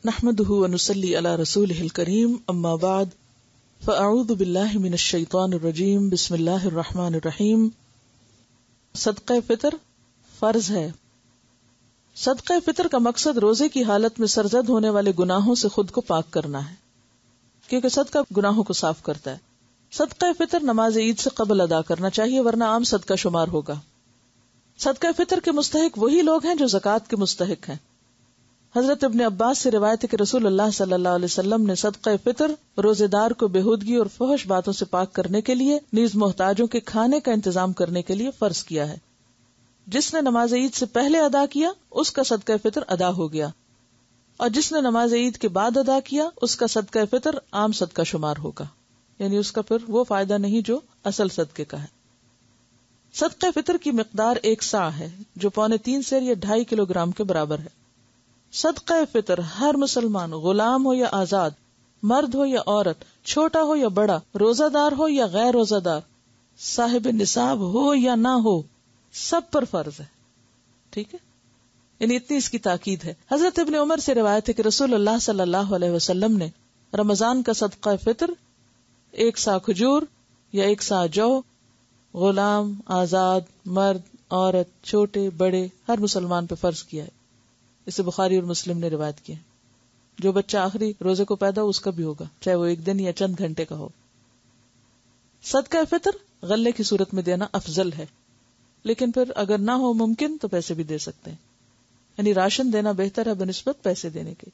نحمده ونصلي على رسوله الكريم اما بعد فاعوذ بالله من الشیطان الرجیم بسم اللہ الرحمن الرحیم. صدقہ فطر فرض ہے. صدقہ فطر کا مقصد روزے کی حالت میں سرزد ہونے والے گناہوں سے خود کو پاک کرنا ہے، کیونکہ صدقہ گناہوں کو صاف کرتا ہے. صدقہ فطر نماز عید سے قبل ادا کرنا چاہیے ورنہ عام صدقہ شمار ہوگا. صدقہ فطر کے مستحق وہی لوگ ہیں جو زکوٰۃ کے مستحق ہیں. حضرت ابن عباس سے روایت ہے کہ رسول اللہ صلی اللہ علیہ وسلم نے صدقہ فطر روزے دار کو بےہودگی اور فحش باتوں سے پاک کرنے کے لیے نیز محتاجوں کے کھانے کا انتظام کرنے کے لیے فرض کیا ہے. جس نے نماز عید سے پہلے ادا کیا اس کا صدقہ فطر ادا ہو گیا، اور جس نے نماز عید کے بعد ادا کیا اس کا صدقہ فطر عام صدقہ شمار ہوگا، یعنی اس کا پھر وہ فائدہ نہیں جو اصل صدقے کا ہے. صدقہ فطر کی مقدار 1 صاع ہے جو 3.25 سیر یا 2.5 کلو گرام کے برابر ہے. صدقہ فطر ہر مسلمان، غلام ہو یا آزاد، مرد ہو یا عورت، چھوٹا ہو یا بڑا، روزہ دار ہو یا غیر روزہ دار، صاحب نصاب ہو یا نہ ہو، سب پر فرض ہے. ٹھیک ہے، یعنی اتنی اس کی تاکید ہے. حضرت ابن عمر سے روایت ہے کہ رسول اللہ صلی اللہ علیہ وسلم نے رمضان کا صدقہ فطر 1 صاع کھجور یا 1 صاع جو، غلام، آزاد، مرد، عورت، چھوٹے بڑے ہر مسلمان پہ فرض کیا ہے. اسے بخاری اور مسلم نے روایت کیا ہے. جو بچہ آخری روزے کو پیدا ہو اس کا بھی ہوگا، چاہے وہ 1 دن یا چند گھنٹے کا ہو. صدقہ فطر غلے کی صورت میں دینا افضل ہے، لیکن پھر اگر نہ ہو ممکن تو پیسے بھی دے سکتے ہیں، یعنی راشن دینا بہتر ہے بنسبت پیسے دینے کے.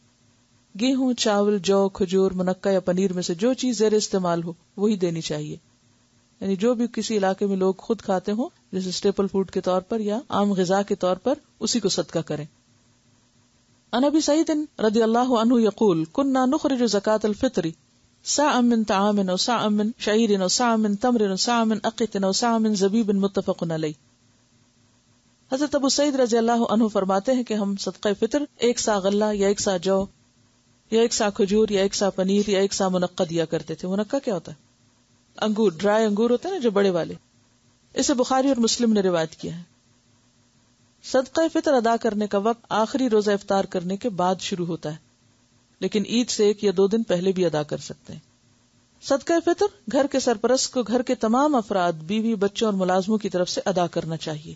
گیہوں، چاول، جو، کھجور، منقع یا پنیر میں سے جو چیز زیر استعمال ہو وہی دینی چاہیے، یعنی جو بھی کسی علاقے میں لوگ خود کھاتے ہوں جیسے اسٹیپل فوڈ کے طور پر یا عام غذا کے طور پر، اسی کو صدقہ کریں. عن ابی سعید رضی اللہ عنہ یقول كنا نخرج زکاة الفطر صاعا من طعام و صاعا من شعیر و صاعا من تمر و صاعا من اقط و صاعا من زبیب متفق علیہ. حضرت ابو سعید رضی اللہ عنہ فرماتے ہیں کہ ہم صدقہ فطر 1 صاع غلہ یا 1 صاع جو یا 1 صاع کھجور یا 1 صاع پنیر یا 1 صاع منقع دیا کرتے تھے. منقع کیا ہوتا ہے؟ انگور، ڈرائی انگور ہوتے ہیں نا جو بڑے والے. اسے بخاری اور مسلم نے روایت کیا ہے. صدقہ فطر ادا کرنے کا وقت آخری روزہ افطار کرنے کے بعد شروع ہوتا ہے، لیکن عید سے 1 یا 2 دن پہلے بھی ادا کر سکتے ہیں. صدقہ فطر گھر کے سرپرست کو گھر کے تمام افراد، بیوی، بچوں اور ملازموں کی طرف سے ادا کرنا چاہیے.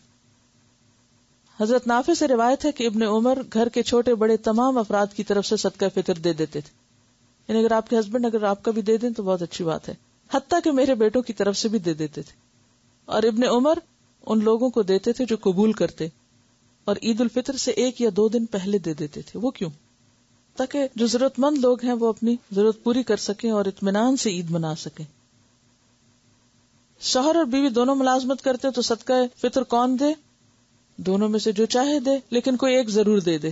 حضرت نافع سے روایت ہے کہ ابن عمر گھر کے چھوٹے بڑے تمام افراد کی طرف سے صدقہ فطر دے دیتے تھے، یعنی اگر آپ کے ہسبینڈ اگر آپ کا بھی دے دیں تو بہت اچھی بات ہے، حتیٰ کہ میرے بیٹوں کی طرف سے بھی دے دیتے تھے. اور ابن عمر ان لوگوں کو دیتے تھے جو قبول کرتے، اور عید الفطر سے 1 یا 2 دن پہلے دے دیتے تھے. وہ کیوں؟ تاکہ جو ضرورت مند لوگ ہیں وہ اپنی ضرورت پوری کر سکیں اور اطمینان سے عید منا سکیں. شوہر اور بیوی دونوں ملازمت کرتے تو صدقہ فطر کون دے؟ دونوں میں سے جو چاہے دے، لیکن کوئی ایک ضرور دے دے.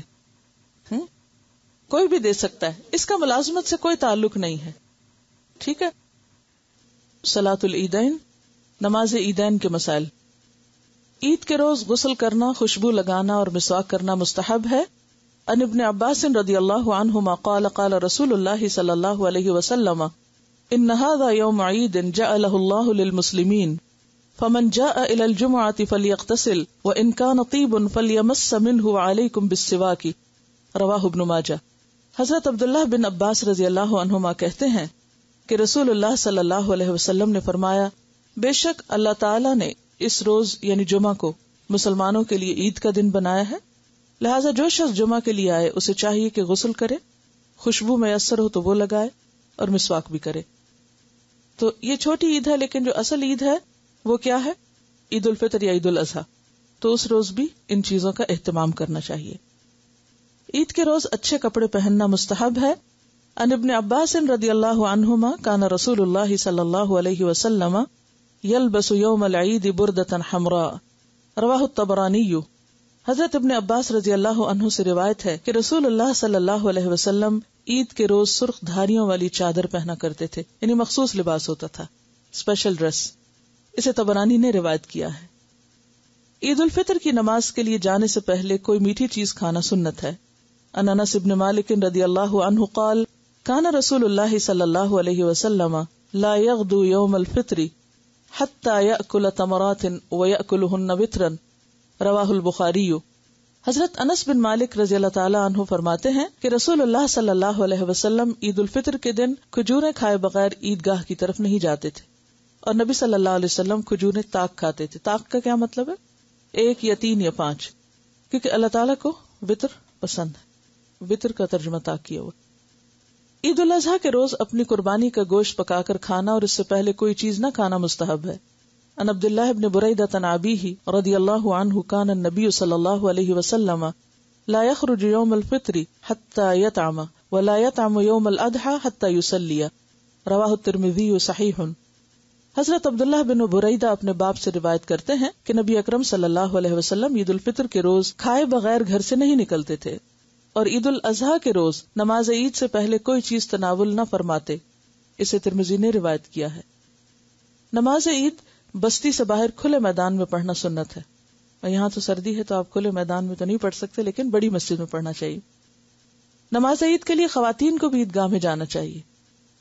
کوئی بھی دے سکتا ہے، اس کا ملازمت سے کوئی تعلق نہیں ہے. ٹھیک ہے. صلاۃ العیدین، نماز عیدین کے مسائل. عید کے روز غسل کرنا، خوشبو لگانا اور مسواک کرنا مستحب ہے. عن ابن عباس رضی اللہ عنہما قال قال رسول اللہ صلی اللہ علیہ وسلم ان هذا يوم عید جعله اللہ للمسلمین فمن جاء الى الجمعة فليغتسل وان كان طيب فليمس منه وعليكم بالسواك رواہ ابن ماجہ. حضرت عبداللہ بن عباس رضی اللہ عنہما کہتے ہیں کہ رسول اللہ صلی اللہ علیہ وسلم نے فرمایا، بے شک اللہ تعالی نے اس روز یعنی جمعہ کو مسلمانوں کے لیے عید کا دن بنایا ہے، لہٰذا جو شخص جمعہ کے لیے آئے اسے چاہیے کہ غسل کرے، خوشبو میسر ہو تو وہ لگائے اور مسواک بھی کرے. تو یہ چھوٹی عید ہے، لیکن جو اصل عید ہے وہ کیا ہے؟ عید الفطر یا عید الاضحیٰ. تو اس روز بھی ان چیزوں کا اہتمام کرنا چاہیے. عید کے روز اچھے کپڑے پہننا مستحب ہے. عن ابن عباس رضی اللہ عنہما کان رسول اللہ صلی اللہ علیہ وسلم یلبس یوم العید بردۃ حمراء رواہ الطبرانی. حضرت ابن عباس رضی اللہ عنہ سے روایت ہے کہ رسول اللہ صلی اللہ علیہ وسلم عید کے روز سرخ دھاریوں والی چادر پہنا کرتے تھے، یعنی مخصوص لباس ہوتا تھا، اسپیشل ڈریس. اسے طبرانی نے روایت کیا ہے. عید الفطر کی نماز کے لیے جانے سے پہلے کوئی میٹھی چیز کھانا سنت ہے. عن انس بن مالک رضی اللہ عنہ قال کان رسول اللہ صلی اللہ علیہ وسلم لا یغدو یوم الفطر حتی یأکل تمرات ویأکلہن وطرا رواہ البخاری. حضرت انس بن مالک رضی اللہ تعالیٰ عنہ فرماتے ہیں کہ رسول اللہ صلی اللہ علیہ وسلم عید الفطر کے دن کھجوریں کھائے بغیر عیدگاہ کی طرف نہیں جاتے تھے، اور نبی صلی اللہ علیہ وسلم کھجوریں تاک کھاتے تھے۔ تاک کا کیا مطلب ہے؟ 1 یا 3 یا 5، کیونکہ اللہ تعالیٰ کو وطر پسند ہے، وطر کا ترجمہ تاک کیا ہوا۔ عید الاضحیٰ کے روز اپنی قربانی کا گوشت پکا کر کھانا اور اس سے پہلے کوئی چیز نہ کھانا مستحب ہے۔ عن عبداللہ بن بریدہ عن ابیہ رضی اللہ عنہ کان النبی صلی اللہ علیہ وسلم لا يخرج يوم الفطر حتى يطعم ولا يطعم يوم الاضحى حتى يصلي، رواہ الترمذی صحیح۔ حضرت عبداللہ بن بریدہ اپنے باپ سے روایت کرتے ہیں کہ نبی اکرم صلی اللہ علیہ وسلم عید الفطر کے روز کھائے بغیر گھر سے نہیں نکلتے تھے، اور عید الاضحیٰ کے روز نماز عید سے پہلے کوئی چیز تناول نہ فرماتے۔ اسے ترمذی نے روایت کیا ہے۔ نماز عید بستی سے باہر کھلے میدان میں پڑھنا سنت ہے، اور یہاں تو سردی ہے تو آپ کھلے میدان میں تو نہیں پڑھ سکتے، لیکن بڑی مسجد میں پڑھنا چاہیے۔ نماز عید کے لیے خواتین کو بھی عیدگاہ میں جانا چاہیے۔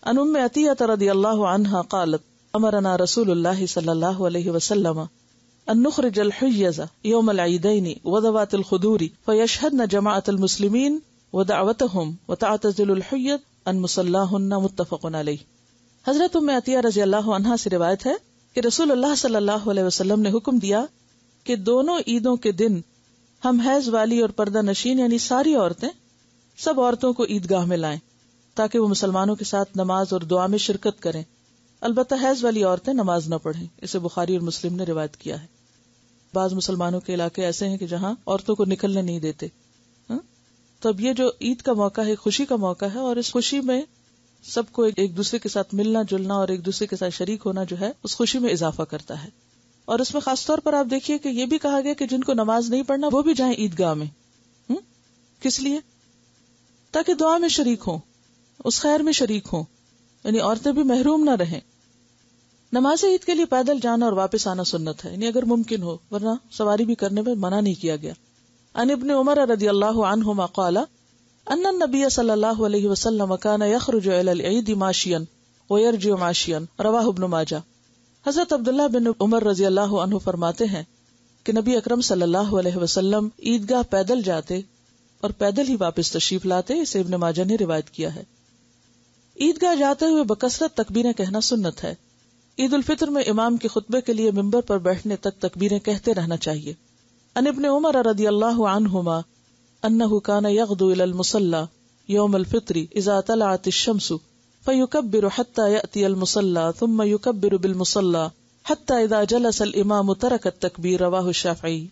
عن ام عطیہ رضی اللہ عنہا قالت امرنا رسول اللہ صلی اللہ علیہ وسلم ان نخرج الحیض یوم العیدین وذوات الخدور فیشہدن جماعت المسلمین ودعوتہم وتعتزل الحیض ان مصلاہن، متفق علیہ۔ حضرت ام عطیہ رضی اللہ عنہا سے روایت ہے کہ رسول اللہ صلی اللہ علیہ وسلم نے حکم دیا کہ دونوں عیدوں کے دن ہم حیض والی اور پردہ نشین یعنی ساری عورتیں سب عورتوں کو عیدگاہ میں لائیں تاکہ وہ مسلمانوں کے ساتھ نماز اور دعا میں شرکت کریں۔ البتہ حیض والی عورتیں نماز نہ پڑھیں، اسے بخاری اور مسلم نے روایت کیا ہے۔ بعض مسلمانوں کے علاقے ایسے ہیں کہ جہاں عورتوں کو نکلنے نہیں دیتے، تو اب یہ جو عید کا موقع ہے، خوشی کا موقع ہے، اور اس خوشی میں سب کو ایک دوسرے کے ساتھ ملنا جلنا اور ایک دوسرے کے ساتھ شریک ہونا جو ہے اس خوشی میں اضافہ کرتا ہے۔ اور اس میں خاص طور پر آپ دیکھیے کہ یہ بھی کہا گیا کہ جن کو نماز نہیں پڑھنا وہ بھی جائیں عیدگاہ میں۔ کس لیے؟ تاکہ دعا میں شریک ہوں، اس خیر میں شریک ہوں، یعنی عورتیں بھی محروم نہ رہیں۔ نماز عید کے لیے پیدل جانا اور واپس آنا سنت ہے، یعنی اگر ممکن ہو، ورنہ سواری بھی کرنے میں منع نہیں کیا گیا۔ عن ابن عمر رضی اللہ عنہما قال ان النبی صلی اللہ علیہ وسلم کان یخرج الی العید ماشیا ویرجع ماشیا، رواہ ابن ماجہ۔ حضرت عبداللہ بن عمر رضی اللہ عنہ فرماتے ہیں کہ نبی اکرم صلی اللہ علیہ وسلم عیدگاہ پیدل جاتے اور پیدل ہی واپس تشریف لاتے، اسے ابن ماجہ نے روایت کیا ہے۔ عیدگاہ جاتے ہوئے بکثرت تکبیریں کہنا سنت ہے۔ عید الفطر میں امام کے خطبے کے لیے ممبر پر بیٹھنے تک تکبیریں کہتے رہنا چاہیے۔ عن ابن عمر رضی اللہ عنہما انہ کان یغدو الی المصلی یوم الفطر اذا طلعت الشمس فیکبر حتی یأتی المصلی ثم یکبر بالمصلی حتی اذا جلس الامام ترک التکبیر، رواہ الشافعی۔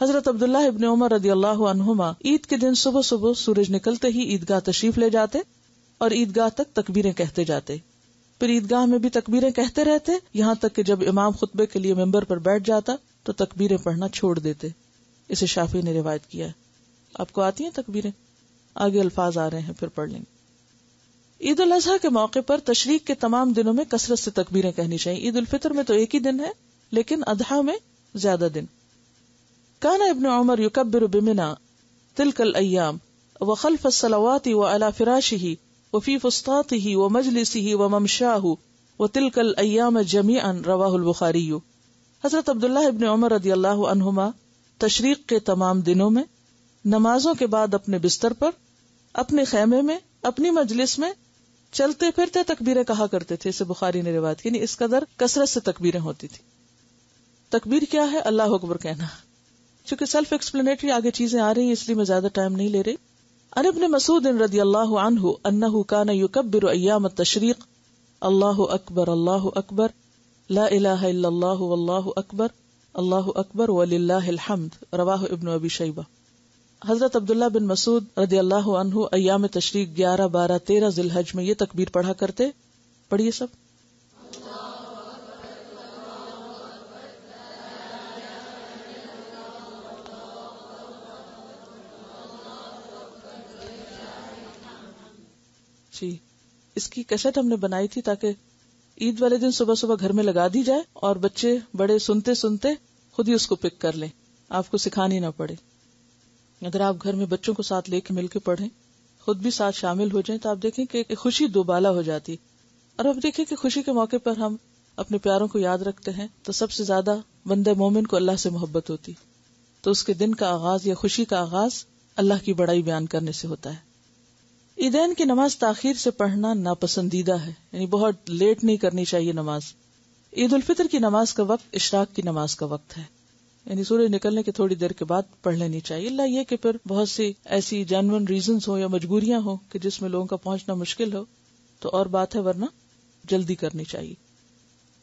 حضرت عبداللہ ابن عمر رضی اللہ عنہما عید کے دن صبح صبح سورج نکلتے ہی عیدگاہ تشریف لے جاتے اور عیدگاہ تک تکبیریں کہتے جاتے، پھر عیدگاہ میں بھی تکبیریں کہتے رہتے یہاں تک کہ جب امام خطبے کے لیے ممبر پر بیٹھ جاتا تو تکبیریں پڑھنا چھوڑ دیتے۔ اسے شافعی نے روایت کیا ہے۔ آپ کو آتی ہیں تکبیریں؟ آگے الفاظ آ رہے ہیں، پھر پڑھ لیں گے۔ عید الاضحیٰ کے موقع پر تشریق کے تمام دنوں میں کثرت سے تکبیریں کہنی چاہیے۔ عید الفطر میں تو ایک ہی دن ہے، لیکن اضحیٰ میں زیادہ دن۔ کان ابن عمر یکبر بمنی تلک الایام وخلف الصلوات وعلی فراشہ وفی فسطاطہ ومجلسہ وممشاہ وتلک الایام جمیعا، رواہ البخاری۔ حضرت عبداللہ ابن عمر رضی اللہ عنہما تشریق کے تمام دنوں میں نمازوں کے بعد اپنے بستر پر، اپنے خیمے میں، اپنی مجلس میں چلتے پھرتے تکبیریں کہا کرتے تھے، اسے بخاری نے روایت کی، یعنی اس قدر کثرت سے تکبیریں ہوتی تھی۔ تکبیر کیا ہے؟ اللہ اکبر کہنا۔ چونکہ سیلف ایکسپلینیٹری آگے چیزیں آ رہی ہیں اس لیے میں زیادہ ٹائم نہیں لے رہی۔ عن ابن مسعود رضی اللہ عنہ انہ کان یکبر ایام التشریق اللہ اکبر اللہ اکبر لا الہ الا اللہ واللہ اکبر وللہ الحمد، رواہ ابن ابی شیبہ۔ حضرت عبداللہ بن مسعود رضی اللہ عنہ ایام تشریق 11، 12، 13 ذی الحج میں یہ تکبیر پڑھا کرتے۔ پڑھیے سب۔ جی، اس کی کیسٹ ہم نے بنائی تھی تاکہ عید والے دن صبح صبح گھر میں لگا دی جائے اور بچے بڑے سنتے سنتے خود ہی اس کو پک کر لیں، آپ کو سکھانی نہ پڑے۔ اگر آپ گھر میں بچوں کو ساتھ لے کے مل کے پڑھیں، خود بھی ساتھ شامل ہو جائیں، تو آپ دیکھیں کہ خوشی دوبالا ہو جاتی۔ اور اب دیکھیں کہ خوشی کے موقع پر ہم اپنے پیاروں کو یاد رکھتے ہیں تو سب سے زیادہ بندہ مومن کو اللہ سے محبت ہوتی، تو اس کے دن کا آغاز یا خوشی کا آغاز اللہ کی بڑائی بیان کرنے سے ہوتا ہے۔ عیدین کی نماز تاخیر سے پڑھنا ناپسندیدہ ہے، یعنی بہت لیٹ نہیں کرنی چاہیے نماز۔ عید الفطر کی نماز کا وقت اشراق کی نماز کا وقت ہے، یعنی سورج نکلنے کے تھوڑی دیر کے بعد پڑھ لینی چاہیے، اللہ یہ کہ پھر بہت سی ایسی جینون ریزنز ہو یا مجبوریاں ہوں کہ جس میں لوگوں کا پہنچنا مشکل ہو تو اور بات ہے، ورنہ جلدی کرنی چاہیے۔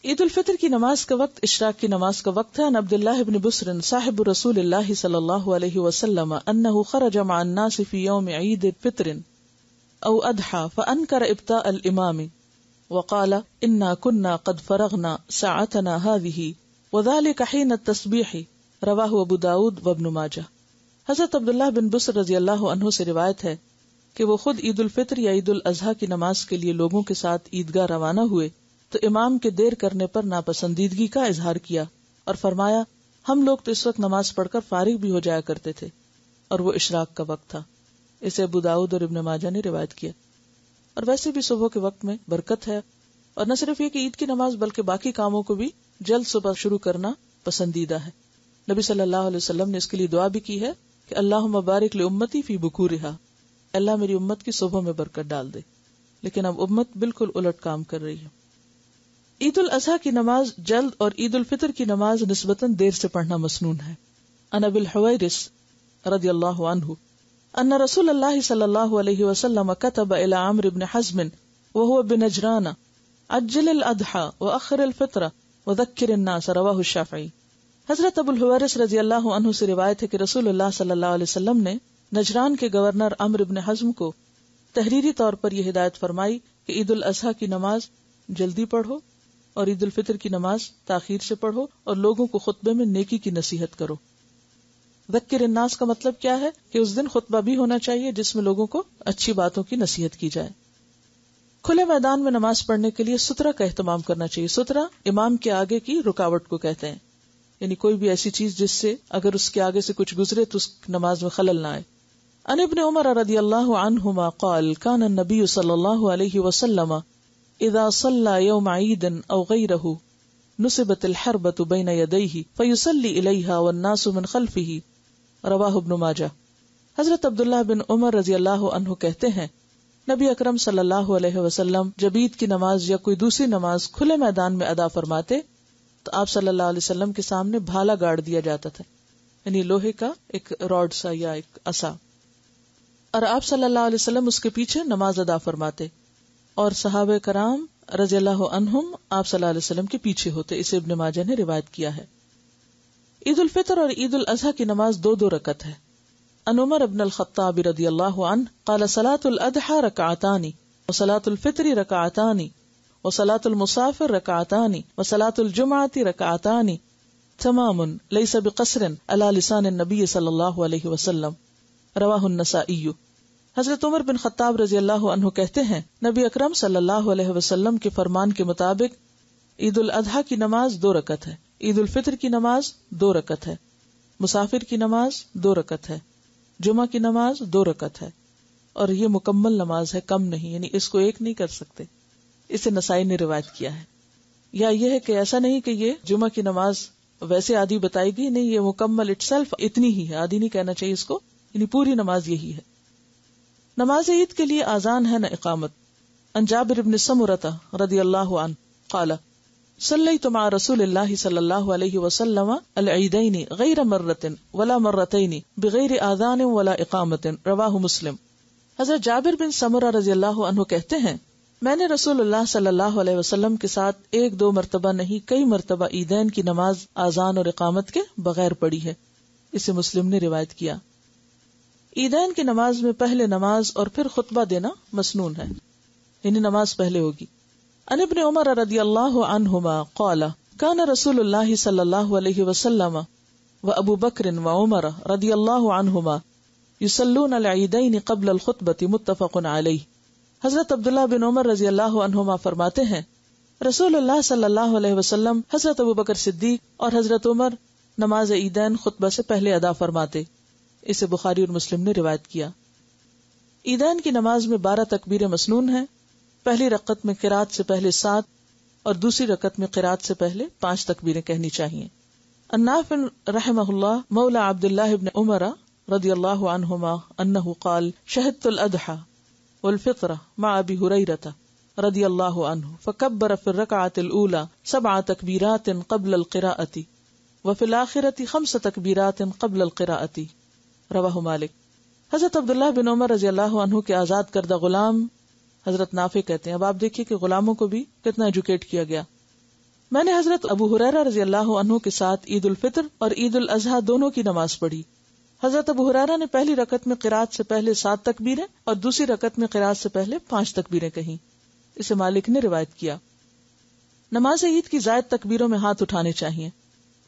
عید الفطر کی نماز کا وقت اشراق کی نماز کا وقت ہے۔ عبداللہ بن بسر صاحب رسول اللہ صلی اللہ علیہ وسلم انہ خرج مع الناس فی یوم عید فطر او اضحى فانکر ابطاء الامام وقال انا كنا قد فرغنا ساعتنا هذه وذلك حين التسبيح رواہ ابو داود وابن ماجہ۔ حضرت عبداللہ بن بسر رضی اللہ عنہ سے روایت ہے کہ وہ خود عید الفطر یا عید الاضحیٰ کی نماز کے لیے لوگوں کے ساتھ عیدگاہ روانہ ہوئے تو امام کے دیر کرنے پر ناپسندیدگی کا اظہار کیا اور فرمایا ہم لوگ تو اس وقت نماز پڑھ کر فارغ بھی ہو جایا کرتے تھے، اور وہ اشراق کا وقت تھا۔ اسے ابو داؤد اور ابن ماجہ نے روایت کیا۔ اور ویسے بھی صبح کے وقت میں برکت ہے، اور نہ صرف یہ کہ عید کی نماز بلکہ باقی کاموں کو بھی جلد صبح شروع کرنا پسندیدہ ہے۔ نبی صلی اللہ علیہ وسلم نے اس کے لیے دعا بھی کی ہے کہ اللہم بارک لامتی فی بکورہا، اللہ میری امت کی صبح میں برکت ڈال دے، لیکن اب امت بالکل الٹ کام کر رہی ہے۔ عید الاضحیٰ کی نماز جلد اور عید الفطر کی نماز نسبتاً دیر سے پڑھنا مسنون ہے۔ عن ابی الحویرث رضی اللہ عنہ ان رسول اللہ صلی اللہ علیہ وسلم كتب الى عمرو بن حزم وهو بنجران عجل الاضحى واخر الفطر وذكر الناس رواہ الشافعی۔ حضرت ابو الحویرث رضی اللہ عنہ سے روایت ہے کہ رسول اللہ صلی اللہ علیہ وسلم نے نجران کے گورنر عمرو بن حزم کو تحریری طور پر یہ ہدایت فرمائی کہ عید الاضحیٰ کی نماز جلدی پڑھو اور عید الفطر کی نماز تاخیر سے پڑھو، اور لوگوں کو خطبے میں نیکی کی نصیحت کرو۔ ذکر الناس کا مطلب کیا ہے کہ اس دن خطبہ بھی ہونا چاہیے جس میں لوگوں کو اچھی باتوں کی نصیحت کی جائے۔ کھلے میدان میں نماز پڑھنے کے لیے سترہ کا اہتمام کرنا چاہیے۔ سترہ امام کے آگے کی رکاوٹ کو کہتے ہیں، یعنی کوئی بھی ایسی چیز جس سے اگر اس کے آگے سے کچھ گزرے تو اس نماز میں خلل نہ آئے۔ عن ابن عمر رضی اللہ عنہما قال كان النبي صلی اللہ علیہ وسلم اذا صلى يوم عيد او غيره نصبت الحربة بين يديه فيصلي اليها والناس من خلفه رواہ ابن ماجہ۔ حضرت عبداللہ بن عمر رضی اللہ عنہ کہتے ہیں نبی اکرم صلی اللہ علیہ وسلم جب عید کی نماز یا کوئی دوسری نماز کھلے میدان میں ادا فرماتے تو آپ صلی اللہ علیہ وسلم کے سامنے بھالا گاڑ دیا جاتا تھا، یعنی لوہے کا ایک راڈ سا یا ایک عصا، اور آپ صلی اللہ علیہ وسلم اس کے پیچھے نماز ادا فرماتے، اور صحابہ کرام رضی اللہ عنہم آپ صلی اللہ علیہ وسلم کے پیچھے ہوتے۔ اسے ابن ماجہ نے روایت کیا ہے۔ عید الفطر اور عید الاضحیٰ کی نماز دو دو رکعت ہے۔ عن عمر بن الخطاب رضی اللہ عنہ قال صلاة الاضحیٰ رکعتان وصلاة الفطر رکعتان وصلاة المسافر رکعتان وصلاة الجمعة رکعتان تمام لیس بقصر علی لسان النبی صلی اللہ علیہ وسلم رواہ النسائی۔ حضرت عمر بن خطاب رضی اللہ عنہ کہتے ہیں نبی اکرم صلی اللہ علیہ وسلم کے فرمان کے مطابق عید الاضحیٰ کی نماز 2 رکعت ہے، عید الفطر کی نماز 2 رکعت ہے، مسافر کی نماز 2 رکعت ہے، جمعہ کی نماز 2 رکعت ہے، اور یہ مکمل نماز ہے، کم نہیں، یعنی اس کو ایک نہیں کر سکتے۔ اسے نسائی نے روایت کیا ہے۔ یا یہ ہے کہ ایسا نہیں کہ یہ جمعہ کی نماز ویسے آدھی بتائی گئی، نہیں، یہ مکمل اٹ سیلف اتنی ہی ہے، آدھی نہیں کہنا چاہیے اس کو، یعنی پوری نماز یہی ہے۔ نماز عید کے لیے آذان ہے نہ اقامت۔ عن جابر بن سمرۃ رضی اللہ عنہ قال صلیت مع رسول اللہ صلی اللہ علیہ وسلم العیدین غیر مرۃ ولا مرتین بغیر آذان ولا اقامت رواہ مسلم۔ حضرت جابر بن سمرہ رضی اللہ عنہ کہتے ہیں میں نے رسول اللہ صلی اللہ علیہ وسلم کے ساتھ 1-2 مرتبہ نہیں کئی مرتبہ عیدین کی نماز آذان اور اقامت کے بغیر پڑھی ہے۔ اسے مسلم نے روایت کیا۔ عیدین کی نماز میں پہلے نماز اور پھر خطبہ دینا مسنون ہے، یعنی نماز پہلے ہوگی۔ عن ابن عمر رضی اللہ عنہما قال کان رسول اللہ صلی اللہ علیہ وسلم و ابو بکر و عمر رضی اللہ عنہما یصلون العیدین قبل الخطبۃ متفق علیہ۔ حضرت عبداللہ بن عمر رضی اللہ عنہما فرماتے ہیں رسول اللہ صلی اللہ علیہ وسلم، حضرت ابو بکر صدیق اور حضرت عمر نماز عیدین خطبہ سے پہلے ادا فرماتے۔ اسے بخاری اور مسلم نے روایت کیا۔ عیدین کی نماز میں 12 تکبیریں مسنون ہیں۔ پہلی رکعت میں قرات سے پہلے 7 اور دوسری رکعت میں قرات سے پہلے 5 تکبیریں کہنی چاہیے۔ النافع رحمہ اللہ مولا عبد اللہ بن عمر رضی اللہ عنہما انہ قال شہدت الاضحى والفطر مع ابی ہریرہ رضی اللہ عنہ فکبر فی الرکعۃ الاولى 7 تکبیرات قبل القراءۃ وفی الآخرۃ 5 تکبیرات قبل القراءۃ رواہ مالک. حضرت عبداللہ بن عمر رضی اللہ عنہ کے آزاد کردہ غلام حضرت نافع کہتے ہیں. اب آپ دیکھیے کہ غلاموں کو بھی کتنا ایجوکیٹ کیا گیا. میں نے حضرت ابو ہریرہ رضی اللہ عنہ کے ساتھ عید الفطر اور عید الاضحیٰ دونوں کی نماز پڑھی. حضرت ابو ہریرہ نے پہلی رکعت میں قرات سے پہلے 7 تکبیریں اور دوسری رکعت میں قرات سے پہلے 5 تکبیریں کہیں. اسے مالک نے روایت کیا. نماز عید کی زائد تکبیروں میں ہاتھ اٹھانے چاہیے.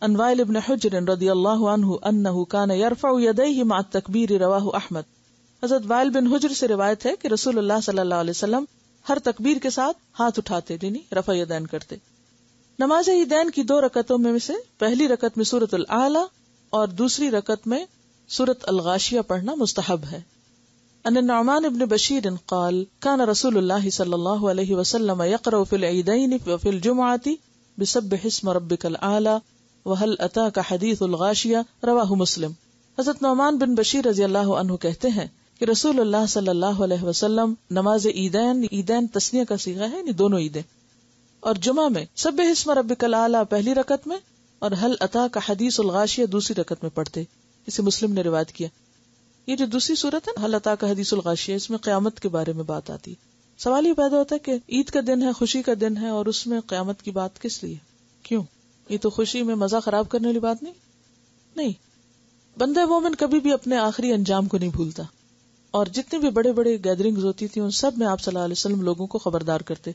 عن وائل بن حجر رضی اللہ عنہ انہ کان یرفع یدیہ مع التکبیر رواہ احمد. حضرت وائل بن حجر سے روایت ہے کہ رسول اللہ صلی اللہ علیہ وسلم ہر تکبیر کے ساتھ ہاتھ اٹھاتے یعنی رفع یدین کرتے. نماز عیدین کی 2 رکعتوں میں سے پہلی رکعت میں سورۃ الاعلی اور دوسری رکعت میں سورۃ الغاشیہ پڑھنا مستحب ہے. ان النعمان بن بشیر قال كان رسول اللہ صلی اللہ علیہ وسلم يقرأ في العیدین وفي الجمعة بسبح اسم ربک الاعلی وهل اتاک حدیث الغاشیہ رواہ مسلم. حضرت نعمان بن بشیر رضی اللہ عنہ کہتے ہیں کہ رسول اللہ صلی اللہ علیہ وسلم نماز عیدین تثنیہ کا صیغہ ہے یعنی دونوں عیدیں اور جمعہ میں سبح اسم ربک الاعلی پہلی رکعت میں اور هل اتاک حدیث الغاشیہ دوسری رکعت میں پڑھتے. اسے مسلم نے روایت کیا. یہ جو دوسری صورت ہے هل اتاک حدیث الغاشیہ اس میں قیامت کے بارے میں بات آتی ہے. سوال یہ پیدا ہوتا ہے کہ عید کا دن ہے خوشی کا دن ہے اور اس میں قیامت کی بات کس لیے کیوں؟ یہ تو خوشی میں مزہ خراب کرنے والی بات نہیں. بندہ مومن کبھی بھی اپنے آخری انجام کو نہیں بھولتا اور جتنے بھی بڑے بڑے گیدرنگز ہوتی تھی ان سب میں آپ صلی اللہ علیہ وسلم لوگوں کو خبردار کرتے.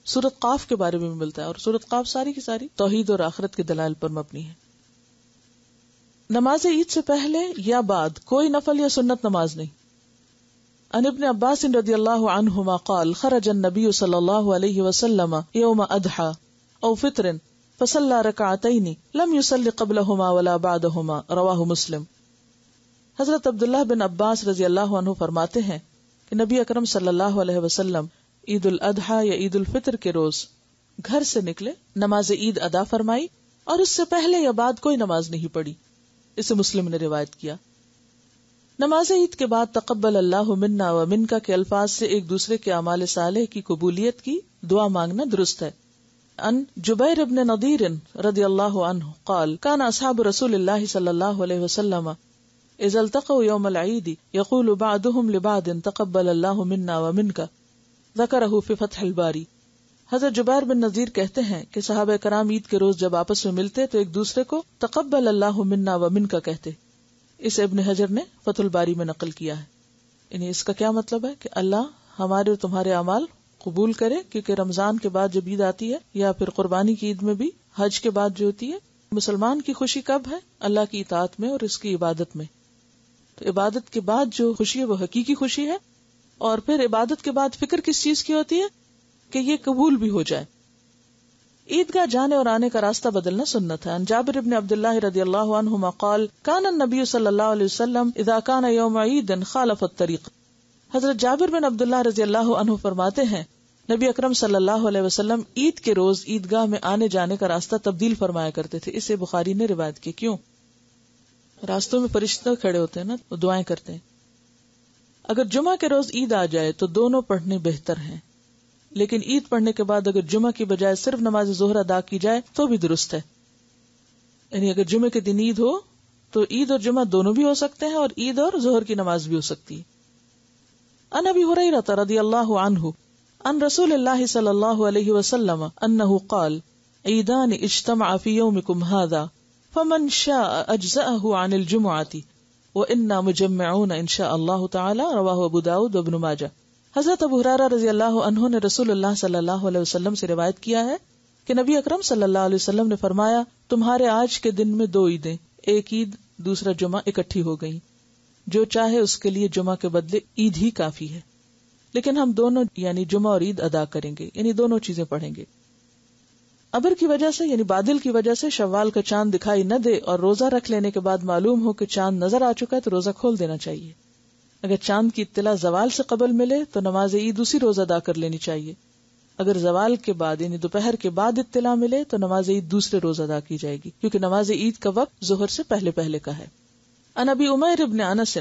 سورۃ قاف کے بارے میں ملتا ہے اور سورۃ قاف ساری کی ساری توحید اور آخرت کے دلائل پر مبنی ہے. نماز عید سے پہلے یا بعد کوئی نفل یا سنت نماز نہیں. عن ابن عباس رضی اللہ عنہما قال خرج النبی صلی اللہ علیہ وسلم یوم اضحیٰ او فطر فصلى رکعتین لم یصلی قبلہما ولا بعدہما رواہ مسلم. حضرت عبداللہ بن عباس رضی اللہ عنہ فرماتے ہیں کہ نبی اکرم صلی اللہ علیہ وسلم عید الاضحیٰ یا عید الفطر کے روز گھر سے نکلے، نماز عید ادا فرمائی اور اس سے پہلے یا بعد کوئی نماز نہیں پڑھی. اسے مسلم نے روایت کیا. نماز عید کے بعد تقبل اللہ منا و منکا کے الفاظ سے ایک دوسرے کے اعمال صالح کی قبولیت کی دعا مانگنا درست ہے. ان جبیر بن نضیر رضی اللہ عنہ قال کان اصحاب رسول اللہ صلی اللہ علیہ وسلم اذا التقوا یوم العید یقول بعضهم لبعض تقبل اللہ منا و منکا ذکرہ فی فتح الباری. حضرت جبیر بن نذیر کہتے ہیں کہ صحابہ کرام عید کے روز جب آپس میں ملتے تو ایک دوسرے کو تقبل اللہ منا و منکا کہتے. اس ابن حجر نے فتح الباری میں نقل کیا ہے. یعنی اس کا کیا مطلب ہے کہ اللہ ہمارے اور تمہارے اعمال قبول کرے، کیونکہ رمضان کے بعد جب عید آتی ہے یا پھر قربانی کی عید میں بھی حج کے بعد جو ہوتی ہے، مسلمان کی خوشی کب ہے؟ اللہ کی اطاعت میں اور اس کی عبادت میں. تو عبادت کے بعد جو خوشی ہے وہ حقیقی خوشی ہے، اور پھر عبادت کے بعد فکر کس چیز کی ہوتی ہے کہ یہ قبول بھی ہو جائے. عیدگاہ جانے اور آنے کا راستہ بدلنا سنت ہے. عن جابر بن عبداللہ رضی اللہ عنہما قال کان النبی صلی اللہ علیہ وسلم اذا کان یوم عید خالف الطریق. حضرت جابر بن عبداللہ رضی اللہ عنہ فرماتے ہیں نبی اکرم صلی اللہ علیہ وسلم عید کے روز عیدگاہ میں آنے جانے کا راستہ تبدیل فرمایا کرتے تھے. اسے بخاری نے روایت کی. کیوں؟ راستوں میں فرشتے کھڑے ہوتے ہیں نا، وہ دعائیں کرتے ہیں. اگر جمعہ کے روز عید آ جائے تو دونوں پڑھنے بہتر ہیں، لیکن عید پڑھنے کے بعد اگر جمعہ کی بجائے صرف نماز ظہر ادا کی جائے تو بھی درست ہے. یعنی اگر جمعے کے دن عید ہو تو عید اور جمعہ دونوں بھی ہو سکتے ہیں اور عید اور ظہر کی نماز بھی ہو سکتی ہے. عن ابی ہریرہ رضی اللہ عنہ عن رسول اللہ صلی اللہ علیہ وسلم انہ قال عیدان اجتمع فی یومکم ھذا فمن شاء اجزأہ عن الجمعۃ وإنا مجمعون ان شاء اللہ تعالی رواہ ابو داؤد وابن ماجہ. حضرت ابو ہریرہ رضی اللہ عنہ نے رسول اللہ صلی اللہ علیہ وسلم سے روایت کیا ہے کہ نبی اکرم صلی اللہ علیہ وسلم نے فرمایا تمہارے آج کے دن میں 2 عیدیں، ایک عید دوسرا جمعہ اکٹھی ہو گئیں. جو چاہے اس کے لیے جمعہ کے بدلے عید ہی کافی ہے، لیکن ہم دونوں یعنی جمعہ اور عید ادا کریں گے، یعنی دونوں چیزیں پڑھیں گے. ابر کی وجہ سے یعنی بادل کی وجہ سے شوال کا چاند دکھائی نہ دے اور روزہ رکھ لینے کے بعد معلوم ہو کہ چاند نظر آ چکا ہے تو روزہ کھول دینا چاہیے. اگر چاند کی اطلاع زوال سے قبل ملے تو نماز عید اسی روز ادا کر لینی چاہیے. اگر زوال کے بعد یعنی دوپہر کے بعد اطلاع ملے تو نماز عید دوسرے روز ادا کی جائے گی، کیونکہ نماز عید کا وقت ظہر سے پہلے پہلے کا ہے۔ عن ابی عمیر بن انس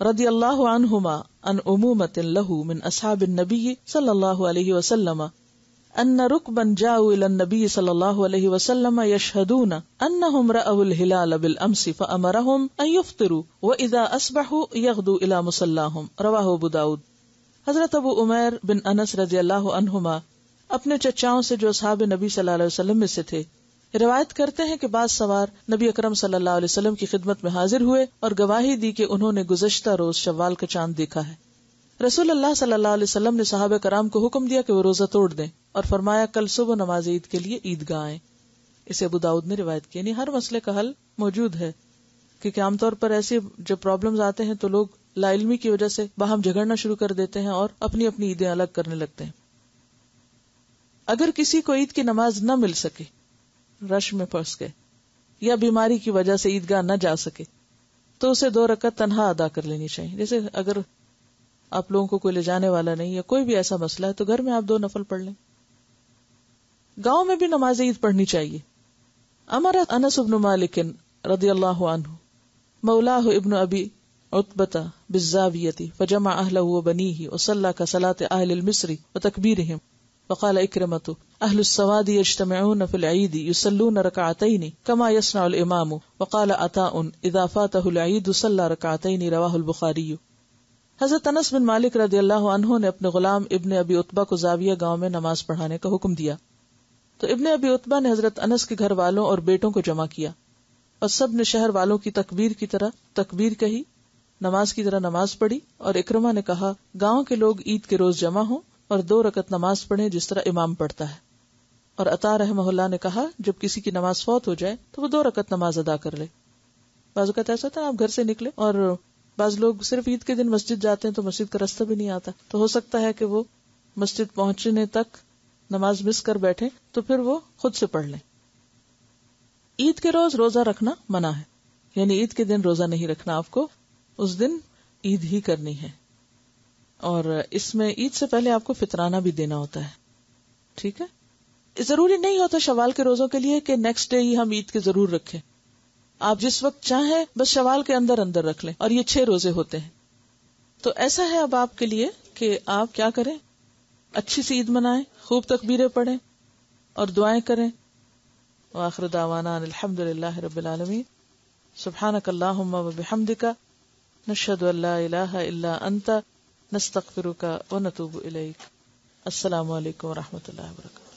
رضی اللہ عنہما عن عمومۃ لہ من اصحاب النبی صلی اللہ علیہ وسلم ان رکبا جاؤوا الى النبی صلی اللہ علیہ وسلم یشہدون انہم رأوا الہلال بالامس فامرہم ان یفطروا واذا اصبحوا یغدوا الى مصلاہم، رواہ ابو داؤد۔ حضرت ابو عمیر بن انس رضی اللہ عنہما اپنے چچاؤں سے جو اصحاب نبی صلی اللہ علیہ وسلم میں سے تھے روایت کرتے ہیں کہ بعض سوار نبی اکرم صلی اللہ علیہ وسلم کی خدمت میں حاضر ہوئے اور گواہی دی کہ انہوں نے گزشتہ روز شوال کا چاند دیکھا ہے۔ رسول اللہ صلی اللہ علیہ وسلم نے صحابہ کرام کو حکم دیا کہ وہ روزہ توڑ دیں اور فرمایا کل صبح نماز عید کے لیے عیدگاہ آئیں۔ اسے ابو داؤد نے روایت کی۔ یعنی ہر مسئلے کا حل موجود ہے، کیونکہ عام طور پر ایسے جو پرابلمز آتے ہیں تو لوگ لا علمی کی وجہ سے باہم جھگڑنا شروع کر دیتے ہیں اور اپنی اپنی عیدیں الگ کرنے لگتے ہیں۔ اگر کسی کو عید کی نماز نہ مل سکے، رش میں پھنس گئے یا بیماری کی وجہ سے عیدگاہ نہ جا سکے تو اسے 2 رکعت تنہا ادا کر لینی چاہیے۔ جیسے اگر آپ لوگوں کو کوئی لے جانے والا نہیں یا کوئی بھی ایسا مسئلہ ہے تو گھر میں آپ 2 نفل پڑھ لیں۔ گاؤں میں بھی نماز عید پڑھنی چاہیے۔ امر انس بن مالک رضی اللہ عنہ مولاہ ابن ابی عتبہ بالزاویہ فجمع اہلہ وبنیہ وصلی كصلاۃ اہل المصر وتکبیرہم وقال اکرمۃ اہل السواد یجتمعون فی العید یصلون رکعتین کما یصنع الامام وقال عطاء اذا فاتہ العید صلی رکعتین، رواہ البخاری۔ حضرت انس بن مالک رضی اللہ عنہ نے اپنے غلام ابن ابی عتبہ کو زاویہ گاؤں میں نماز پڑھانے کا حکم دیا تو ابن ابی عتبہ نے حضرت انس کے گھر والوں اور بیٹوں کو جمع کیا اور سب نے شہر والوں کی تکبیر کی طرح تکبیر کہی، نماز کی طرح نماز پڑھی، اور اکرمہ نے کہا گاؤں کے لوگ عید کے روز جمع ہوں اور 2 رکعت نماز پڑھیں جس طرح امام پڑھتا ہے۔ اور عطا رحمہ اللہ نے کہا جب کسی کی نماز فوت ہو جائے تو وہ 2 رکعت نماز ادا کر لے۔ بعض اوقات ایسا ہوتا ہے آپ گھر سے نکلے اور بعض لوگ صرف عید کے دن مسجد جاتے ہیں تو مسجد کا راستہ بھی نہیں آتا، تو ہو سکتا ہے کہ وہ مسجد پہنچنے تک نماز مس کر بیٹھے تو پھر وہ خود سے پڑھ لیں۔ عید کے روز روزہ رکھنا منع ہے، یعنی عید کے دن روزہ نہیں رکھنا، آپ کو اس دن عید ہی کرنی ہے، اور اس میں عید سے پہلے آپ کو فطرانہ بھی دینا ہوتا ہے، ٹھیک ہے۔ ضروری نہیں ہوتا شوال کے روزوں کے لیے کہ نیکسٹ ڈے ہی ہم عید کے ضرور رکھیں، آپ جس وقت چاہیں بس شوال کے اندر اندر رکھ لیں، اور یہ 6 روزے ہوتے ہیں۔ تو ایسا ہے اب آپ کے لیے کہ آپ کیا کریں، اچھی سی عید منائیں، خوب تکبیریں پڑھیں اور دعائیں کریں۔ وآخر دعوانا الحمدللہ رب العالمین، سبحانک اللہم وبحمدک، نشہد ان لا الہ الا انت، نستغفرک ونتوب الیک۔ السلام علیکم ورحمۃ اللہ وبرکاتہ۔